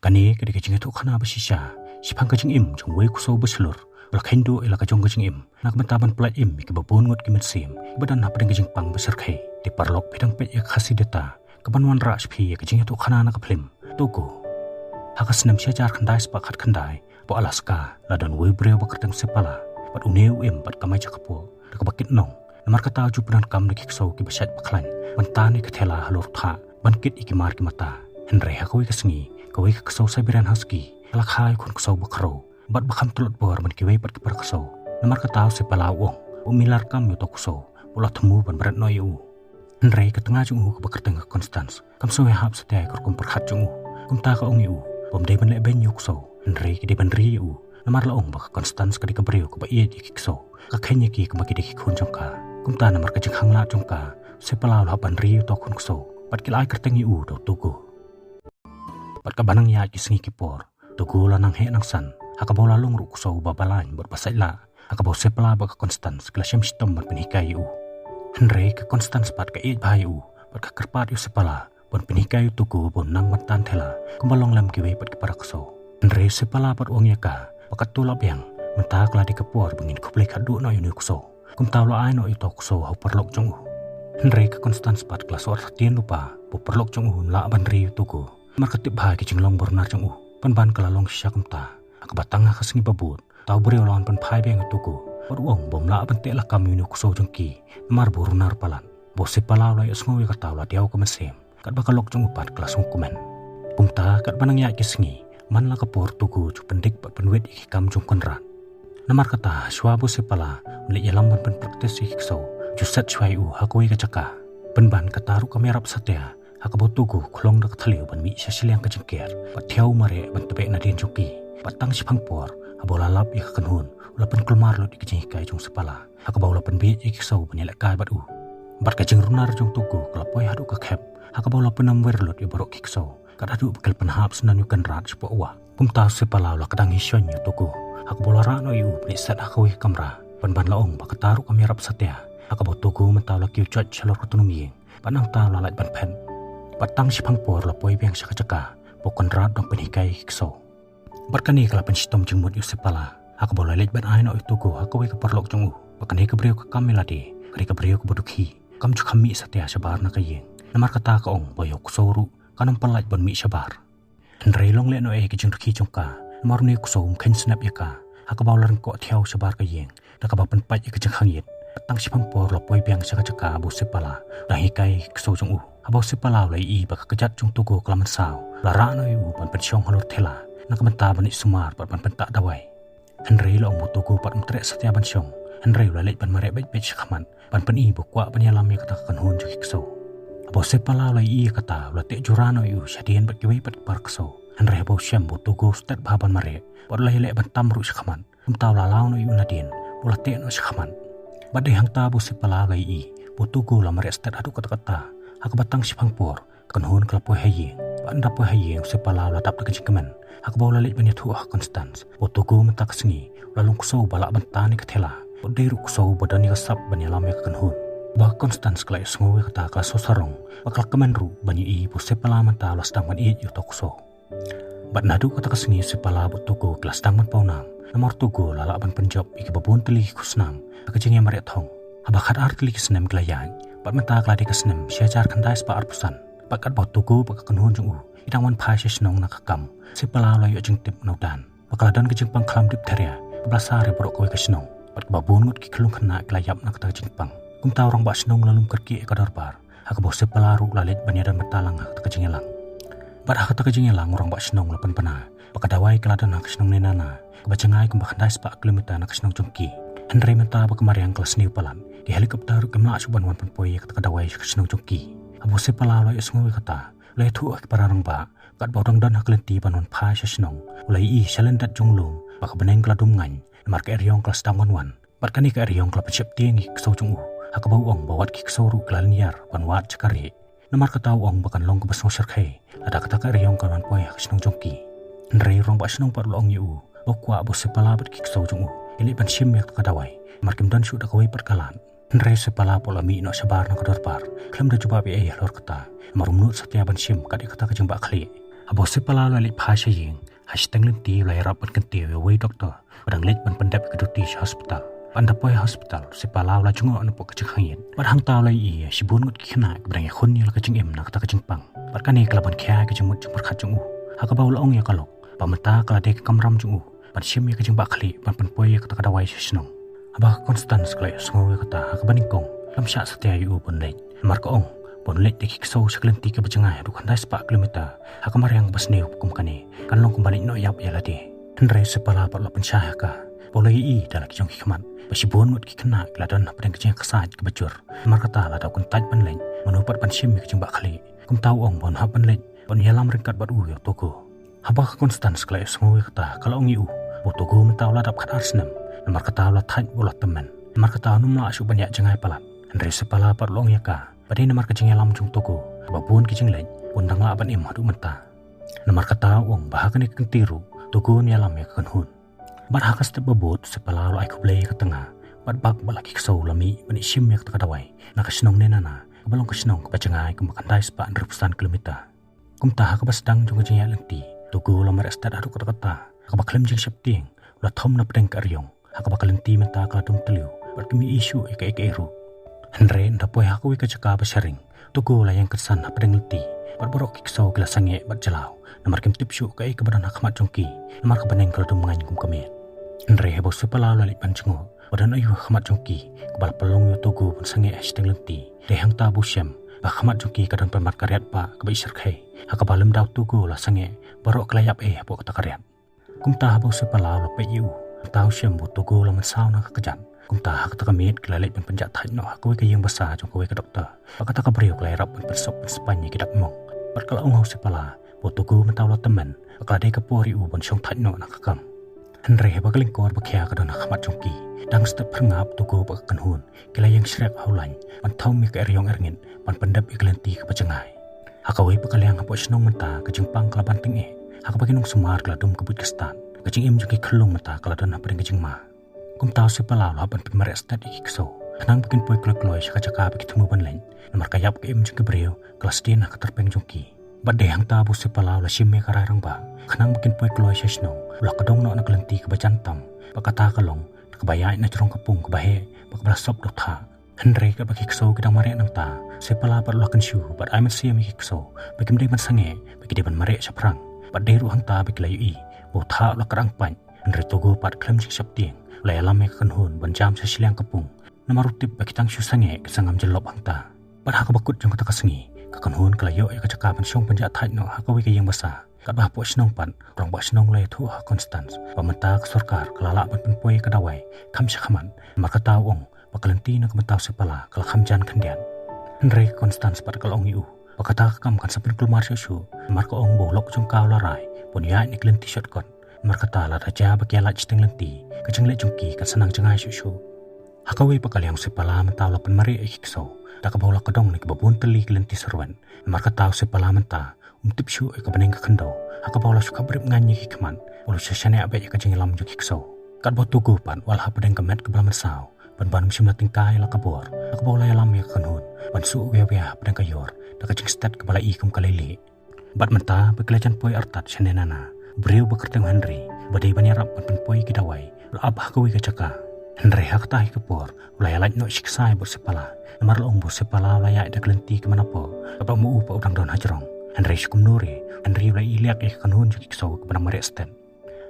Kani ketika jing itu kana basisha, sipang kajing im jong wei kuso beslur. Belakendo ila kajong kajing im, nak mentaban pelat im ke babun ngot kimet sim, badan na pedang kajing pang besar kai, di parlok pedang pet ya khasi deta, kebanuan ras pi ya kajing itu kana nak plim, togo. Hakas nem syajar kandai sepakat kandai, po Alaska, ladan wei breu bakertang sepala, pat uneu im pat kamai cakapo, dak bakit nong, namar kata jupunan kam nak kiksau ki basyat baklan, mentani ketela halur tha, bankit ikimar ki mata, Henry hakoi kesengi, kawai kiksau sabiran husky, alakai kun kiksau bakaro. Bat bakam tulot bor man kiwei pat kipar kaso namar katau se palawong umilar kam yo tokuso pula temu ban berat no yu Henry ke tengah jung ke baker tengah Constance kam so hap setai kor kum perhat jung kum ta ka ong yu bom dei ban le ben yu so Henry ke de ban ri yu namar la ong bak Constance ka de kabreu ke ba ye di kikso ka khenya ki ke ba ki de khun jong ka kum ta namar ka jing hang la jong ka se palaw la ban ri yu to kun so pat kilai ker teng yu do tugu pat ka banang ya ki singi ki por tugu la nang he nang san Hakabaw lalong rukso babalan berpasayla. Hakabaw sepala baka Constance kelasem sitom berpenikayu. Henry ke Constance pat ka iit bahayu. Pat ka kerpat yu sepala. Bon penikayu tugu bon nang matan tela. Kumbalong lam kiwe pat kiparakso. Henry sepala pat uang yaka. Pakat tulap yang. Mentak la di kepor bengin kuplay kadu no yunu kuso. Kumtaw la ay no ito kuso hau perlok jong Henry ke Constance pat kelas war satien lupa. Bu perlok jong la bandri yu tugu. Markatip bahagi jinglong bornar jong Panban kelalong sisya kumta. Akabatang kasengi babut, tau beri olawan pen pai beng tuku. Beruang bom la bentek lah kami nu kuso jengki, mar burunar palan. Bose palau la yos ngowi katau la diau kemesem. Kat bakalok jeng upat kelas hukumen. Kumta kat banang ya kesengi, man la kapor tuku cu pendik pat penwet iki kam jung konrat. Namar kata shwa bose pala, melik yalam pen praktis iki kuso. Juset shwai hakoi kacaka. Penban kataru kami rap satya. Hakabo tuku kulong dak thaliu ban mi syasilyang kajengker. Pat tiau mare ban tebek nadien jungki. Patang si pangpor, abola lap ika kanhun, ulapan kelmar lo di kajing ikai jong sepala. Hakabaw lapan biit iki saw banyalak kai bat Bat kajing runar jong tugu, kalapoy hadu kakep. Hakabaw lapan namwer lo di barok kiksaw. Kat hadu bakal penhap senan yu kanrat sipo uwa. Kumta sepala ula kadang hisyon yu tugu. Hakabaw lara no yu benisat hakawi kamra. Panban laong bakataru kami rap satya. Hakabaw tugu mentau la kiu cuat calor katunumiyeng. Panang tau lalat ban pen. Patang si pangpor lapoy biang sakacaka. Pokon rat dong penikai kiksaw. Berkani kala pensitom jengmut yu sepala. Haka bola lej ban aino itu go haka wei keperlok jong Bakani kebriu ke kami ladi. Kari kebriu ke bodukhi. Kam juk kami satya sabar na kayeng. Namar kata ka ong boyok kusoru. Kanang palaj ban mi sabar. Henry long le no ke jeng dukhi jong ka. Namar ni kusom ken snap ya ka. Haka bola rengko tiaw sabar kayeng. Daka bapan paj ke jeng hangit. Tang si pangpor lapoy biang saka abu sepala. Dahi kai kuso jong Abaw sepala lai i baka kejat jong tugo kelaman saw. Lara no yu ban pensyong halur tela. Nakamenta banik sumar pat ban pentak dawai. Henry lo mu tugu pat mtrek satya ban syong. Henry la lej ban marek bet syakaman. Ban pen i bukwa penyalam ya kata kanhun jukik so. Abo sepala la i kata la tek jurano yu syadien bat kiwei pat par so. Henry abo syam bu tugu stat baban marek. Pat la lek ban tamru syakaman. Kumtaw la law no yu nadien. Bola tek no syakaman. Badai hang ta bu sepala la i. Bu tugu la marek stat adu kata-kata. Hakabatang sipangpor kanhun kalapoy hayeng. Anda po hayeng sepala la tap tekejikemen. Hakabaw lalit banyak tuah Constance. Botogo mentak sengi. Lalung kusaw balak bentani ketela. Bodai kusaw badani kasap banyalam ya kanhun. Bah Constance kelai sengowe kata kelas sosarong. Bakal kemenru banyak i po sepala menta las dangman iit yuto kusaw. Bat nadu kata kesengi sepala botogo kelas dangman paunang. Namor tugo lalak ban penjob iki babun telih kusnam. Akajengnya maret thong. Habakat ar telih kesenem gelayan. Bat menta keladi kesenem syajar kandai sepa arpusan. Bakat botogo bakal kanhun jung Idang wan pai senong nakakam. Sepala layu jeng tip naudan. Bakaladan ke jengpang kelam dip teria. Belasari borok kowe ke senong. Bat kebabun ngut ki kelung kena kelayap nak kata jengpang. Kumta orang bak senong lalum kerki ekadarbar. Haka bawa sepala ruk lalit banyadan metalang hak tak jengelang. Bat hak tak jengelang orang bak senong lapan pena. Bakadawai keladan hak senong nenana. Kebacengai kembakandai sepak kilometer nak senong jengki. Henry menta bakemariang kelas niu palan. Di helikopter kemlak suban wan penpoye kata kadawai ke senong jengki. Abu sepala layu semua kata. Lai tu ak pararang ba kat bodong dan haklenti panon pa syasnong ulai i syalendat jonglung baka beneng kladum ngan mar ka eryong klas tangon wan bat kani ka eryong klap cep tiengi kso jong haka bawong bawat ki ksoru klalniar panwat cakari namar ka tawong bakan long ka basong syarkai ada kata ka eryong kanan poy syasnong jongki ndrei rong ba syasnong par long yu bokwa bo sepala bat ki kso jong ili ban sim yak kadawai mar kim dan syu da kawai perkalan ndrei sepala pola mi no sabar na kadorpar klam da juba bi lor kata marumnut satya ban sim kadi kata kajeng ba khali Abo sepala lali phasha ying hashtag lenti lai rapat kenti we doktor padang lek ban pendap keduti hospital pandapoi hospital sepala la jungo na pok kachangin padang taw lai i sibun ngut khina brang khon ni la kaching em na kata kaching pang parkani kalaban khya kaching mut jumur khat jungu hakabaw la ong ya kalok pamata kala dek kamram jungu pan sim ya kaching ba khali pan poi kata kada wai shnong aba constance klai sngo kata hakabaning kong lamsha satya yu pun lek mar ko ong pon lek dekik so saklenti ke bajanga du khandai spa kilometer hakamar yang basne hukum kane kanlong kumbalik no yap yalati tendre sepala par la pensah ka polai i dalak jong hikmat pasibon ngut kikna kladan padang kejeng kesat ke bajur mar kata la da kun taj pan lek manupat pan sim ke jeng ba khali kum tau ong bon ha pan lek pon yalam ringkat bat u yo toko haba constance klai sngo kata kalau ong yu bo toko mentau la dap khat arsenam mar kata la taj bola teman mar kata numla asu banyak jengai palat andre sepala par long ya ka pada namar kecing alam jung toko babun kecing lain undang la ban im hadu menta namar kata wong bahakan ikan tiru toko ni alam ya kan hun bar hakas te babot sepala lo ai kublai ke tengah bat bak balaki kesau lami bani sim ya kadawai na kasnong ne nana balong kasnong ke bacangai ke makan dai spa ratusan kilometer kum tah ke basdang jung kecing lenti toko lamar estat hadu kata ke baklem jing septing la thom na pedeng karyong hak bakalenti menta kadung teliu berkemi isu eka eru Andre ndapoi aku ika caka basharing tugu la yang kesan apa dengan ti berborok kikso gila sange bat jalau namar kim tipsu kai ke badan hakmat jongki namar ke baneng kalau dumangan kum kamet Andre hebo sepala lali pancengo badan ayu hakmat jongki kebal pelong yu tugu pun sange hashtag lenti dehang tabu syam hakmat jongki kadang pemat karyat pa ke baisar kai hakabalem dau tugu la sange borok kelayap hebo kata karyat kum ta hebo sepala lo pe yu tau syam bu tugu la mensau na kejan kum ta hak ta kamit kelalek pen penjat thai no hak ke yang besar jong ke doktor pakata ka brio kelai rap pen persop pen spanya kidak mong perkala ong sepala botugu mentau la teman pakade ke pori u bon syong thai no nak kam andre bakaling kor bakhya ka don khmat jongki dang step phangap tugu bak kan hun kelai yang shrek haulan pan thau mi ka riong erngin pan pendap iklenti ke pacengai hakawi pakalyang hapo snong menta ke jengpang kalaban tinge hak bakinong sumar kladum kebut kestan kecing im jongki khlung menta kaladon hapring kecing ma kum tahu sepala lo hapan pimare stad ikso kanang bikin poi kloi caka bagi temu ban lain namar kayap ke im jeng kebreo kelas dia nak terpeng jongki badai hang tabu sepala lo simme kararang ba kanang bikin poi kloi sesno lo kadong no nak lenti ke bacantam pakata kalong kebayai na cerong kepung kebahe bakbra sop dokta Henry ka bagi kso kedang mare nang ta sepala par lo kan shu bad aimen siam ikso bagi mdai ban sange bagi dia ban mare saprang badai ru hang ta bagi layu i bo tha lo karang pan Henry togo pat klem sik sap tieng lai alam me kan hun ban jam sa siliang kapung namarutip bakitang syu sange kesangam jelop angta padha ka bakut jong kata kasengi ka kan hun kalayo ya kacaka ban syong penjat thai no hakawi ka yang basa kat bah po snong pan rong ba snong lai thu ha constance pamenta ka sarkar kalala ban penpoi ka dawai kham sakhaman makata ong pakalenti na kamataw sepala kala khamjan khandian Andre constance pat kalong yu pakata kam kan sapin kulmar syu marko ong bolok jong kaw larai punya ni klenti shotgun markata la raja bagiala jiteng lenti kejeng le jungki kan senang jengai syu hakawi pakalyang sepala menta la penmari ikso tak baula kadong ni babun teli lenti serwan markata sepala menta tip syu ka beneng ka khando hakabaula suka brip nganyi hikman ulu sesane abe ka jeng lam juk ikso kat botugu pan wal ha pedeng kemet ke blaman saw ban banum simla tingkai la kabor hakabaula lam ya kanun ban su we pedeng ka yor tak jeng stat ke bala ikum kalele bat menta bekelajan poi artat senenana beriu bekerteng Henry badai banyarap penpoi kidawai abah kawi kacaka Henry hak tahi kepor ulai lain no siksai bersepala namar long bersepala layak dak lenti ke mana po apa mu upa udang don hajrong Henry sukum nuri Henry ulai iliak kanun juki kisau ke mana marek sten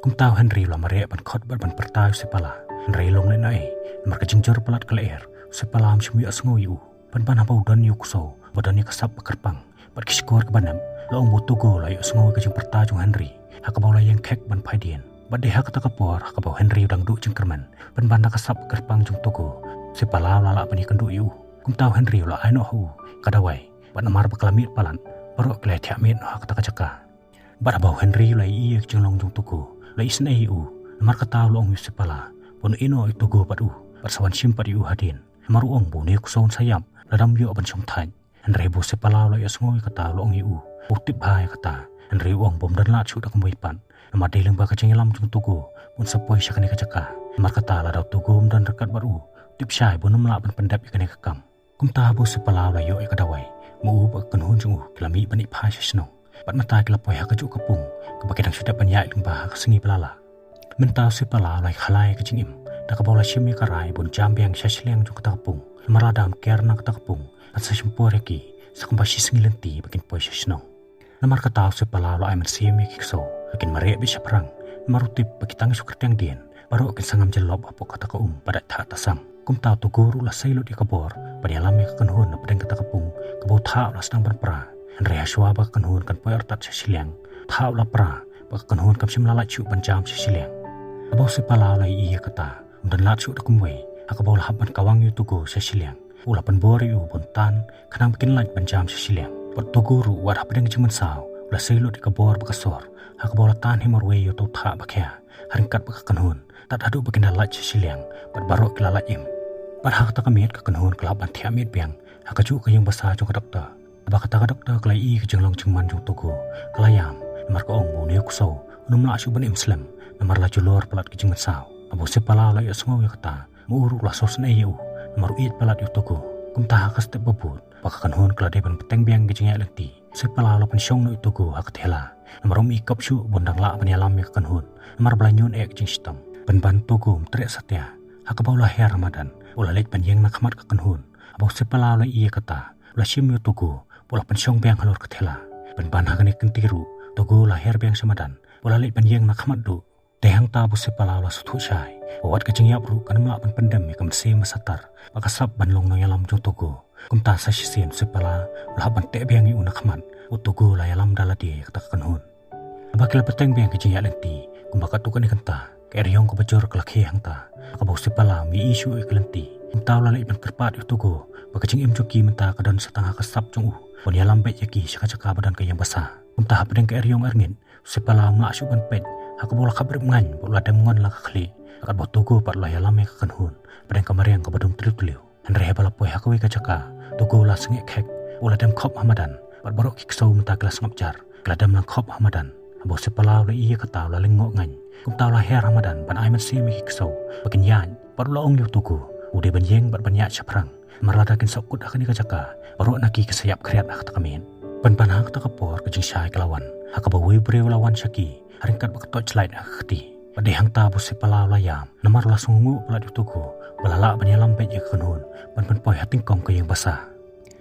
kum tahu Henry ulai marek ban khot ban pertai sepala Henry long le nai namar kejengjor pelat keleer sepala am sumi asngo yu ban apa udan yu kusau badannya kesap bekerpang bat kiskor ke banam long botugo layu asngo kejeng pertajung Henry hakabaula yang kek ban paidien badai hak ta kapor hakabau Henry udang du jengkerman ban banda kasap kerpang jung toko sepala lala pani kendu yu kum tahu Henry la aino hu kadawai ban amar baklamit palan baru klai thia mit hak ta kacaka bat abau Henry lai i jenglong jung toko lai snei u amar kata long yu sepala pon ino itogo padu persawan simpat yu hadin maru ong bu ne kuson sayam ladam yu ban song than Henry bo sepala la yasngoi kata long yu utip hai kata Henry wong bom dan lat sudah kembali pan nama deleng baka cengelam jung tugu pun sepoi syakane kacaka mar kata la daw tugum dan rekat baru tip syai bonum la ban pendap ikane kakam kum ta bo sepala la yo ikadawai mu ba kan hun jung klami bani pha shnong Pat mata kila poy hakajuk kapung kabakidang sudah penyai lembah kesengi pelala. Mentau si pala lai khalai kecing im. Dak bola shimi karai bun jambiang syasliang juk takapung. Maradam kerna takapung. At sa simpureki sakumbashi sengilenti bakin poy syasnong. Namar katau si pala lai mersimi kikso. Akin marek bisa perang. Marutip bakitang sukertiang dien. Baru akin sangam jelob apo kata pada tak tasam. Kum tau tu guru lah saylo di kabor. Pada alami kekenhun na padang katakapung. Kabau tau lah sedang berpera. Andrea shua bak kenhun kan poy artat syasliang. Tau lah pera. Bak kenhun kam simlalat cu banjam syasliang. Abau si pala lai iya kata. Dan lat su dakumwe. Akabau lah haban kawang yu tugo syasliang. Ula penbori yu buntan. Kanang bikin lat banjam syasliang. Pat tu guru wad hapadang cuman sao. Ula saylo di kabor bakasor. Akabau lah tan himorwe yu tau tak bakya. Haringkat bak kenhun. Tat adu bakin dalat syasliang. Pat barok kilalat im. Pat hak tak kamiat kekenhun kelaban tiamit biang. Hakaju ke yang besar jong dokter. Abak kata dokter kelai i ke jenglong cengman jong tugo. Kelayam. Namar ke ong bu niu kusau. Unum la ban Islam. Namar la julor pelat ke jengan sao. Abu sepala la ya semua ya kata. Muuruk la sos na iu. Namar uit pelat yu tugo. Kum taha ke step bebut. Baka kenhun kelade ban peteng biang ke jengak lenti. Sepala la pensyong na yu tugo hak tela. Namar umi ikap syu bondang la penyalam ya kenhun. Namar belanyun ek jeng sitam. Ban tugo mtrek satya. Hak bau lahir Ramadan. Ula leit panjang nak khamat ke kenhun. Abu sepala la iya kata. Ula shim yu tugo. Ula pensyong biang halor ke tela. Ban hak ni kentiru. Tugo lahir biang samadan. Ula leit panjang nak khamat du. Dehang tabu sepala ula sutu syai. Wawat kecing yapru kan mak ban pendam ya kamse masatar. Pakasap ban long no yalam jong tugo. Kum ta sa sisiem sepala ula ban tek biang yu nak khamat. Utugo la yalam daladi kata kenhun. Abakil peteng biang kecing yak lenti. Kum bakat tukan ikan ta. Keryong ko bajor kelakhe hang ta. Akabau sepala mi isu iklenti. Kum tau la leit ban kerpat yu tugo. Bakacing im joki menta kadon setengah kasap jong Pon yalam bet yaki caka-caka badan ke yang besar. Kum ta pedeng ke eryong erngin. Sepala mak syuk ban pet. Aku bola kabar mengan, bola demongan lah kekli. Akat bot tugu pat lah yalam yang kekenhun. Pedang kamariang ke badung teliu-teliu. Andre bala poy hakui kacaka. Tugu lah sengik kek. Bola dem kop hamadan. Pat barok kiksau mentah kelas ngapjar. Keladam lang kop hamadan. Abo sepala lah iya ketau lah lengok ngan. Kum tau lah her hamadan. Ban aiman si mi kiksau. Bakin yan. Pat ula ong yu tugu. Ude banjeng bat banyak syaprang. Marladakin sokut akan ikacaka. Barok naki kesayap kriat ak takamin. Ban hak takapor kejing syai kelawan. Hakabawi brew lawan syaki. Haringkat bakatot celait akti. Pada hang tabu sepala layam. Namar la sungu pelat yutuku. Balala banyalam bet ya kenhun. Ban poy hating kong ke yang basah.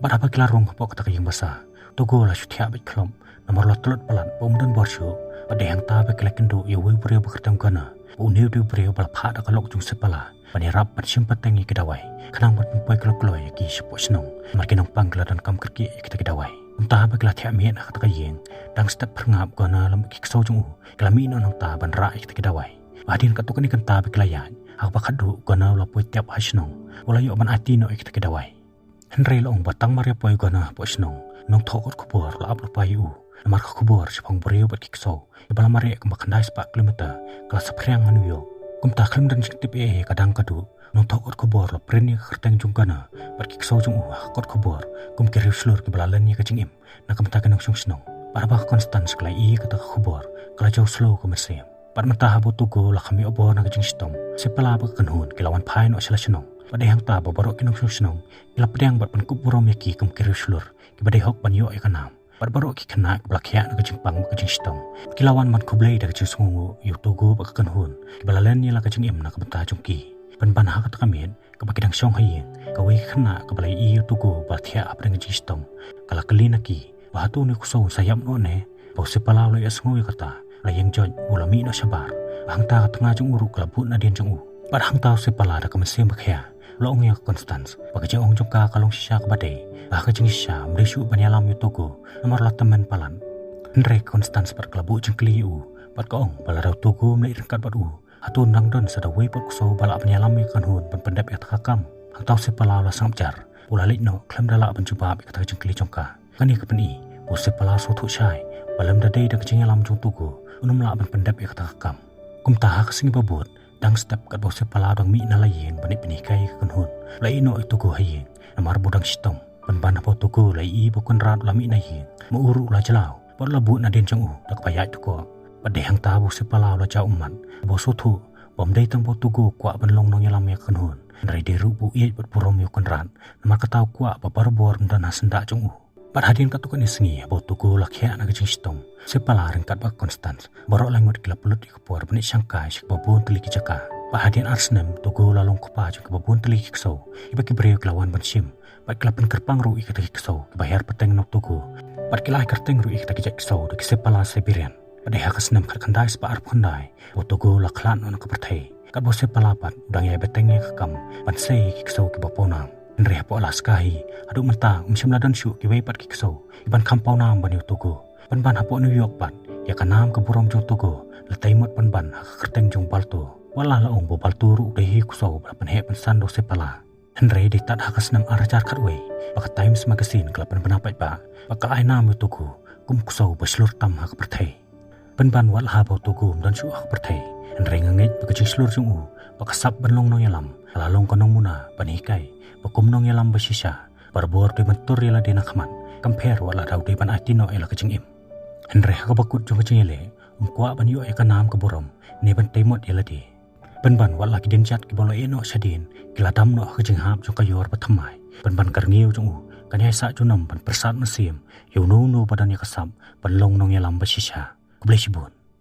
Bad apa kilarong pok kata ke yang basah. Tugu la syutia bet kelom. Namar la telot pelat pom dan borsyu. Pada hang tabu kelakendo ya wi brew bakertam kana. Uniu du brew balapha dak lok jung sepala. Panirap pat simpat tengi kedawai. Kanang ban poy kelok-keloi ki sepok senong. Markinong panggla dan kam kerki kita kedawai. Entah bagilah tiap mian kata kayeng. Dang step perngap gana lam kiksau jung kelami no nang ta ban ra kita kedawai. Adin katukan ikan ta beklayan. Ak bakadu gana la poy tiap hasnong. Wala yo ban ati no kita kedawai. Henry long batang maria poy gana po snong. Nong thokot kubor la aplo payu. Namar kubor sipang boreo bat kiksau. Ibala maria kemakandai 4 kilometer. Kelas sepriang anuyo. Kum ta klim dan siktip kadang kadu. Nong thokot kubor la preni kerteng jung gana. Bat kiksau jung kot kubor. Kum kiriu slur ke belalan ya kecing im. Nak kematakan nong snong. Para bah konstan sekelai iya kata kubor. Kala jauh slow ke mersem. Pat mentah abu tugu lah kami obor nak kecing stom. Sepala apa kenhun kilawan pain o sila senong. Pada yang ta babarok kinong senong. Kila pedang bat pan kuburom yaki kum kiriu slur. Kibadai hok pan yo ikanam. Pat barok ki kena belakya nak kecing pang kecing stom. Kilawan man kublai dak kecing sungu yu tugu bak kenhun. Kibalalan ya lah kecing im nak kemata jungki. Pan hak kata kamian kebakidang syong hayeng. Kawai kena kebalai iyo tugu batia apa dengan kecing stom. Kala kelinaki. Bahatu ni kusau sayap no ne. Bau sepala lo ya sengoy kata. Layang jod bola mi no sabar. Hang ta tengah jung uruk kelabut na dian jung u. Pad hang ta sepala da kemesim bakhya. Lo ong ya Constance. Bagaja ong jung ka kalong sisa kebadai. Bah kejeng sisa merisu banyalam yu tugu. Nomor la temen palan. Andre Constance par kelabut jeng keli u. Pad ka ong balarau tugu meli rengkat bad u. Hatu nang don sadawai par kusau balak banyalam yu kanhun. Pendap ya takakam. Hang ta sepala la sangapjar. Bola lit no klem dalak pencuba bi kata jeng keli jongka. Kani kepeni. Usip pala sotu syai. Balam dadai dak kecing alam jung tugu. Unum la ban pendap ya kata kakam. Kum taha kesingi babut. Dang step kat bosip pala dang mi na layeng. Banit penikai kenhun. Lai no itu go hayeng. Namar budang sitom. Ban apa tugu lai i bukan rat la mi na hayeng. Mauru la jalau. Pat la but na den jang u. Dak payat tu ko. Pat dehang ta bosip pala la jau umat. Bosotu. Bom dai tang bo tugu kwa ban long nong yalam ya kenhun. Rai deru bu iet bat purom yu kan rat. Namar katau kwa babar bor dan hasenda jang u. Pat hadin katukan isengi abo tugu lakhya na gajing stong. Sepala ringkat bak Constance. Borok langot gila pulut ikapur benik syangkai sik babun teliki jaka. Pat hadin arsnem tugu lalong kupa jang babun teliki kesau. Iba kibreu kelawan bansim. Pat kelapan kerpang ru ikataki kesau. Kebayar peteng nok tugu. Pat kilai kerteng ru ikataki jak kesau. Daki sepala Siberian. Pada hakasnem kat kandai sepa arp kandai. Tugu laklan ona kepertai. Kat bose palapat udang ya betengnya kekam. Pan sei kisau ki baponang. Nri hapo alas kahi. Aduk mentang meladan syuk ki weipat ki kisau. Iban kampau nam bani tugu. Pan hapo New York pat. Ya kanam ke buram jong tugu. Letai mot pan hak kerteng jong baltu. Walah laong bo baltu ru dehi kusau belapan he pan sando sepala. Henry di tat hakasnem arajar katway. Baka Times Magazine kelapan penapat ba. Baka ay nam tugu. Kum kusau berselur tam hak pertai. Pan wal habau tugu dan syuk hak pertai. Henry ngangit bekecing seluruh jungu. Bakasap benlong nong yalam. Lalong konong muna panikai. Bakum nong yalam basisya. Barbor di bentur yala di nakman. Kamper wala daw di ban atino ela kecing im. Henry hakabakut jong kecing ele. Kuak ban yu eka nam keburom. Ne ban temot yala di. Ban wala ki denjat ki bolo eno sadin. Kila dam no kecing hap jong kayor batamai. Ban karngiu jungu. Kanyai sak junam ban persat mesim. Yunu badan ya kasam. Benlong nong yalam basisya. Keblesibun.